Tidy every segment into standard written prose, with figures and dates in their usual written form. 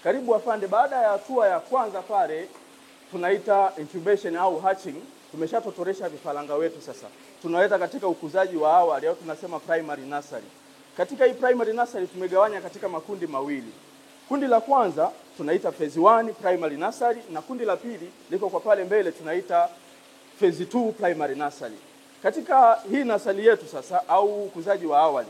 Karibu afande. Baada ya hatua ya kwanza pale tunaita incubation au hatching, tumeshatotoresha vifaranga wetu sasa. Tunaleta katika ukuzaji wa awali au tunasema primary nursery. Katika hii primary nursery tumegawanya katika makundi mawili. Kundi la kwanza tunaita phase 1 primary nursery na kundi la pili liko kwa pale mbele tunaita phase 2 primary nursery. Katika hii nursery yetu sasa au ukuzaji wa awali,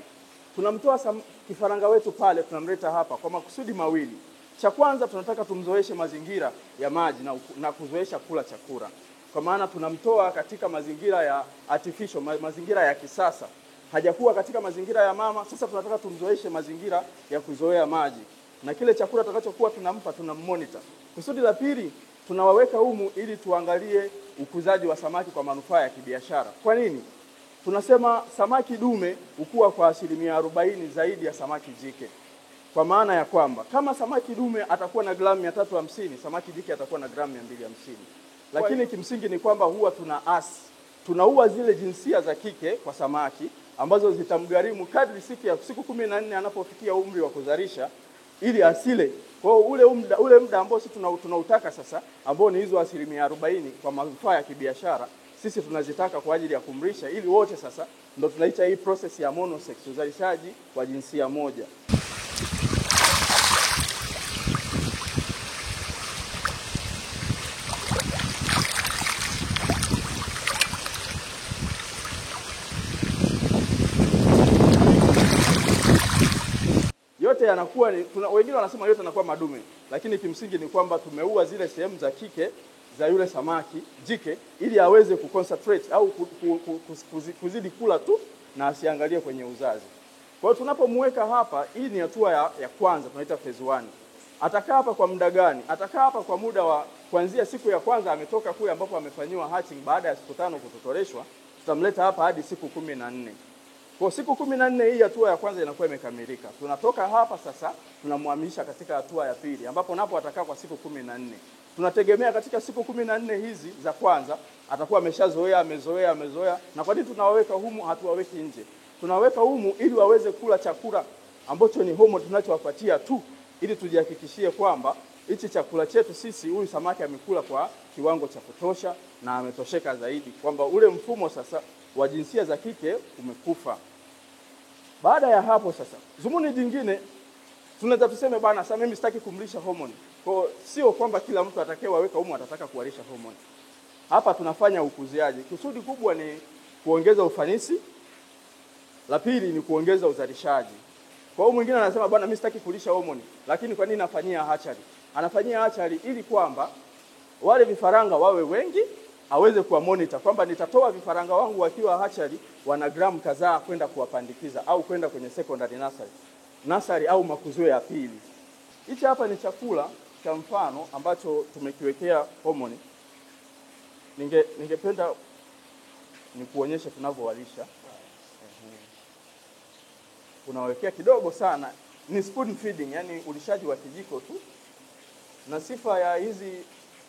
tunamtoa kifaranga wetu pale, tunamleta hapa kwa makusudi mawili. Cha kwanza tunataka tumzoeshe mazingira ya maji na kuzoesha kula chakula. Kwa maana tunamtoa katika mazingira ya artificial, mazingira ya kisasa. Hajakuwa katika mazingira ya mama, sasa tunataka tumzoeshe mazingira ya kuzoea maji. Na kile chakula tutakachokuwa tunampa tunamonitor. Kusudi la pili, tunawaweka humu ili tuangalie ukuzaji wa samaki kwa manufaa ya kibiashara. Kwa nini? Tunasema samaki dume hukua kwa 40% zaidi ya samaki jike. Kwa maana ya kwamba kama samaki dume atakuwa na gramu 350, samaki jike atakuwa na gramu 250. Lakini kimsingi ni kwamba huwa tunaua zile jinsia za kike kwa samaki ambazo zitamgharimu kadri siku 14 anapofikia umri wa kuzalisha ili asile. Kwa ule muda ambao sisi tunautaka sasa, ambao ni hizo 40% kwa manufaa ya kibiashara, sisi tunazitaka kwa ajili ya kumlisha ili wote sasa ndio tunaita hii process ya monosex, uzalishaji wa jinsia moja. Yote yanakuwa wengine wanasema yote yanakuwa madume, lakini kimsingi ni kwamba tumeua zile sehemu za kike za yule samaki jike ili aweze kuconcentrate au kuzidi kula tu na asiangalie kwenye uzazi. Kwa hiyo tunapomweka hapa, hii ni hatua ya kwanza tunaita phase 1. Atakaa hapa kwa muda gani? Atakaa hapa kwa muda wa kuanzia siku ya kwanza ametoka kule ambapo amefanywa hatching, baada ya siku 5 kutotoreshwa, tutamleta hapa hadi siku 14. Kwa siku 14 hii hatua ya kwanza inakuwa imekamilika. Tunatoka hapa sasa tunamhamisha katika hatua ya pili ambapo napo atakaa kwa siku 14. Tunategemea katika siku 14 hizi za kwanza atakuwa amezoea. Na kwa nini tunawaweka humu, hatuwaweki nje? Tunaweka humu ili waweze kula chakula ambacho ni homo tunachowapatia tu, ili tujihakikishie kwamba hichi chakula chetu sisi huyu samaki amekula kwa kiwango cha kutosha na ametosheka zaidi, kwamba ule mfumo sasa wa jinsia za kike umekufa. Baada ya hapo sasa, zumuni jingine tunaweza tuseme bana, sasa mimi sitaki kumlisha hormone. Kwa sio kwamba kila mtu atakayewaweka humu atataka kuwalisha hormone. Hapa tunafanya ukuziaji. Kusudi kubwa ni kuongeza ufanisi. La pili ni kuongeza uzalishaji. Kwa hiyo mwingine anasema bwana, mimi sitaki kulisha hormone, lakini kwa nini nafanyia hatchery? Anafanyia hatchery ili kwamba wale vifaranga wawe wengi, aweze kuwa monitor kwamba nitatoa vifaranga wangu wakiwa hatchery wana gramu kadhaa kwenda kuwapandikiza au kwenda kwenye secondary nursery au makuzio ya pili. Hichi hapa ni chakula cha mfano ambacho tumekiwekea hormone. Ningependa nikuonyeshe tunavyowalisha. Unawekea kidogo sana, ni spoon feeding, yani ulishaji wa kijiko tu. Na sifa ya hizi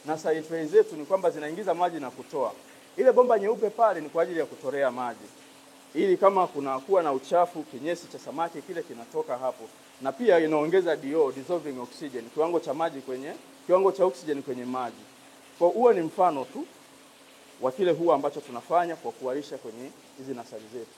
nursery tray zetu ni kwamba zinaingiza maji na kutoa. Ile bomba nyeupe pale ni kwa ajili ya kutorea maji, ili kama kuwa na uchafu, kinyesi cha samaki kile kinatoka hapo. Na pia inaongeza DO, dissolving oxygen, kiwango cha oxygen kwenye maji. Kwa huo ni mfano tu wa kile huwa ambacho tunafanya kwa kuwalisha kwenye hizi nursery zetu.